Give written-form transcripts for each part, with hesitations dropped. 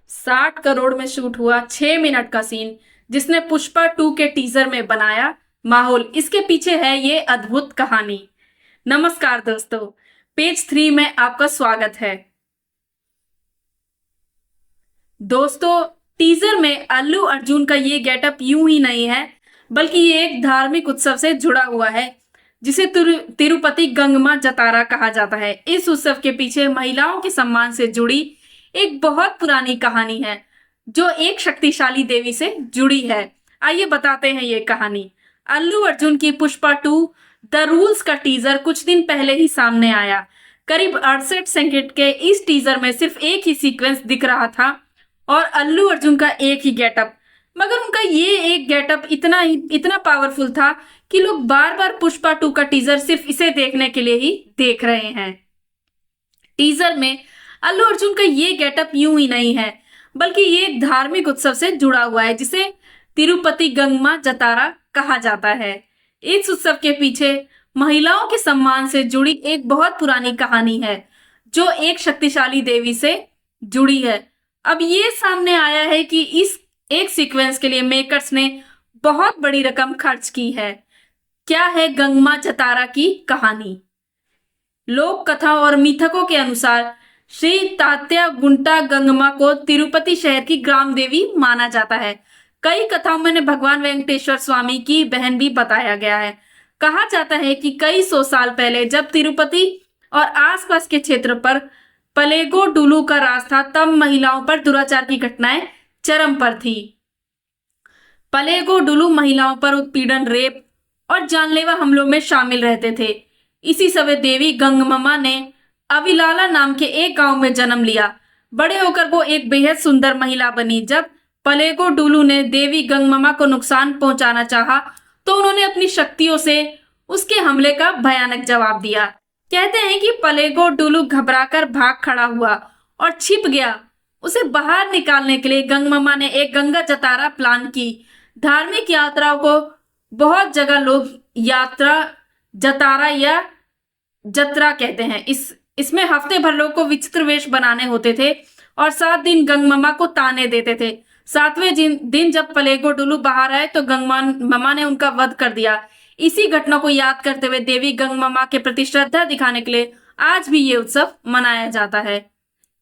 60 करोड़ में शूट हुआ 6 मिनट का सीन जिसने पुष्पा 2 के टीजर में बनाया माहौल, इसके पीछे है ये अद्भुत कहानी। नमस्कार दोस्तों, पेज 3 में आपका स्वागत है। दोस्तों, टीजर में अल्लू अर्जुन का ये गेटअप यूं ही नहीं है, बल्कि ये एक धार्मिक उत्सव से जुड़ा हुआ है जिसे तिरुपति गंगम्मा जतारा कहा जाता है। इस उत्सव के पीछे महिलाओं के सम्मान से जुड़ी एक बहुत पुरानी कहानी है जो एक शक्तिशाली देवी से जुड़ी है। आइए बताते हैं ये कहानी। अल्लू अर्जुन की पुष्पा 2 द रूल्स का टीजर कुछ दिन पहले ही सामने आया। करीब 68 सेकंड के इस टीजर में सिर्फ एक ही सीक्वेंस दिख रहा था और अल्लू अर्जुन का एक ही गेटअप, मगर उनका ये एक गेटअप इतना पावरफुल था कि लोग बार बार पुष्पा 2 का टीजर सिर्फ इसे देखने के लिए ही देख रहे हैं। टीजर में अल्लू अर्जुन का ये गेटअप यूं ही नहीं है, बल्कि ये एक धार्मिक उत्सव से जुड़ा हुआ है जिसे तिरुपति गंगम्मा जतारा कहा जाता है। इस उत्सव के पीछे महिलाओं के सम्मान से जुड़ी एक बहुत पुरानी कहानी है जो एक शक्तिशाली देवी से जुड़ी है। अब ये सामने आया है कि इस एक सीक्वेंस के लिए मेकर्स ने बहुत बड़ी रकम खर्च की है। क्या है गंगम्मा जतारा की कहानी? लोक कथा और मिथकों के अनुसार श्री तात्या गुंटा गंगम्मा को तिरुपति शहर की ग्राम देवी माना जाता है। कई कथाओं में भगवान वेंकटेश्वर स्वामी की बहन भी बताया गया है। कहा जाता है कि कई सौ साल पहले जब तिरुपति और आसपास के क्षेत्र पर पलेगो डुलू का राज था, तब महिलाओं पर दुराचार की घटनाएं चरम पर थी। पलेगो डुलू महिलाओं पर उत्पीड़न, रेप और जानलेवा हमलों में शामिल रहते थे। इसी समय देवी गंगम्मा ने अविलाला नाम के एक गांव में जन्म लिया। बड़े होकर वो एक बेहद सुंदर महिला बनी। जब पलेगो डुलू ने देवी गंगम्मा को नुकसान पहुंचाना चाहा, तो उन्होंने अपनी शक्तियों से उसके हमले का भयानक जवाब दिया। कहते हैं कि पलेगो डुलू घबराकर भाग खड़ा हुआ और छिप गया। उसे बाहर निकालने के लिए गंगम्मा ने एक गंगा जतारा प्लान की। धार्मिक यात्राओं को बहुत जगह लोग यात्रा जतारा या जतरा कहते हैं। इसमें हफ्ते भर लोग को विचित्र वेश बनाने होते थे और 7 दिन गंगम्मा को ताने देते थे। 7वें दिन जब पलेगो डुलू बाहर आए तो गंगम्मा ने उनका वध कर दिया। इसी घटना को याद करते हुए देवी गंगम्मा के प्रति श्रद्धा दिखाने के लिए आज भी ये उत्सव मनाया जाता है।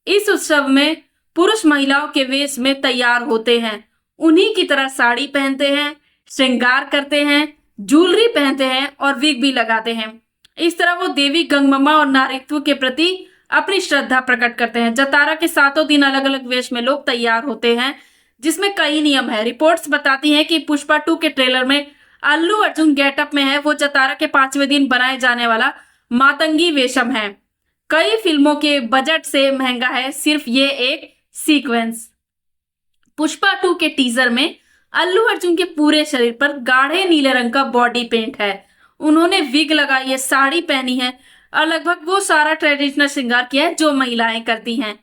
इस उत्सव में पुरुष महिलाओं के वेश में तैयार होते हैं। उन्हीं की तरह साड़ी पहनते हैं, श्रृंगार करते हैं, ज्वेलरी पहनते हैं और विग भी लगाते हैं। इस तरह वो देवी गंगम्मा और नारीत्व के प्रति अपनी श्रद्धा प्रकट करते हैं। जतारा के 7 दिन अलग अलग वेश में लोग तैयार होते हैं, जिसमें कई नियम है। रिपोर्ट्स बताती हैं कि पुष्पा 2 के ट्रेलर में अल्लू अर्जुन गेटअप में है। वो जतारा के 5वें दिन बनाए जाने वाला मातंगी वेशम है। कई फिल्मों के बजट से महंगा है सिर्फ ये एक सीक्वेंस। पुष्पा 2 के टीजर में अल्लू अर्जुन के पूरे शरीर पर गाढ़े नीले रंग का बॉडी पेंट है। उन्होंने विग लगाई है, साड़ी पहनी है और लगभग वो सारा ट्रेडिशनल श्रृंगार किया है जो महिलाएं करती हैं।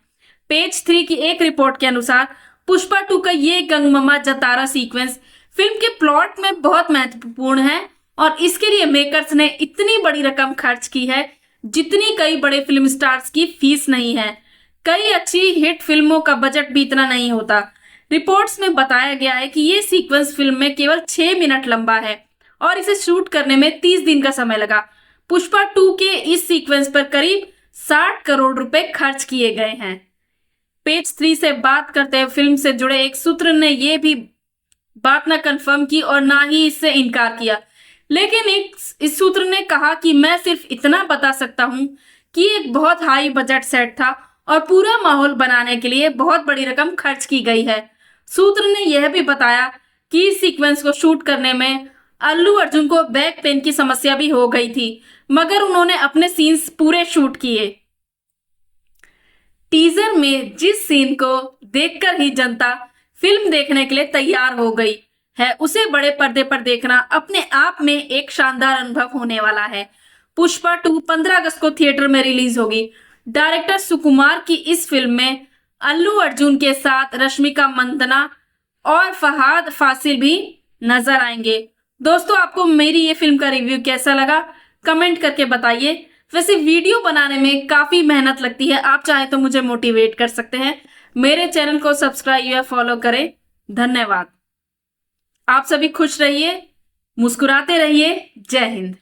पेज 3 की एक रिपोर्ट के अनुसार पुष्पा 2 का ये गंगम्मा जतारा सीक्वेंस फिल्म के प्लॉट में बहुत महत्वपूर्ण है और इसके लिए मेकर्स ने इतनी बड़ी रकम खर्च की है जितनी कई बड़े फिल्म स्टार्स की फीस नहीं है। कई अच्छी हिट फिल्मों का बजट भी इतना नहीं होता। रिपोर्ट्स में बताया गया है कि ये सीक्वेंस फिल्म में केवल 6 मिनट लंबा है और इसे शूट करने में 30 दिन का समय लगा। पुष्पा 2 के इस सीक्वेंस पर करीब 60 करोड़ रुपए खर्च किए गए हैं। पेज 3 से बात करते हैं फिल्म से जुड़े एक सूत्र ने यह भी बात ना कंफर्म की और ना ही इससे इनकार किया, लेकिन इस सूत्र ने कहा कि मैं सिर्फ इतना बता सकता हूं कि एक बहुत हाई बजट सेट था और पूरा माहौल बनाने के लिए बहुत बड़ी रकम खर्च की गई है। सूत्र ने यह भी बताया कि इस सीक्वेंस को शूट करने में अल्लू अर्जुन को बैक पेन की समस्या भी हो गई थी, मगर उन्होंने अपने सीन्स पूरे शूट किए। टीजर में जिस सीन को देखकर ही जनता फिल्म देखने के लिए तैयार हो गई है, उसे बड़े पर्दे पर देखना अपने आप में एक शानदार अनुभव होने वाला है। पुष्पा 2 15 अगस्त को थिएटर में रिलीज होगी। डायरेक्टर सुकुमार की इस फिल्म में अल्लू अर्जुन के साथ रश्मिका मंदना और फहाद फासिल भी नजर आएंगे। दोस्तों, आपको मेरी ये फिल्म का रिव्यू कैसा लगा कमेंट करके बताइए। वैसे वीडियो बनाने में काफी मेहनत लगती है, आप चाहे तो मुझे मोटिवेट कर सकते हैं। मेरे चैनल को सब्सक्राइब या फॉलो करें। धन्यवाद। आप सभी खुश रहिए, मुस्कुराते रहिए। जय हिंद।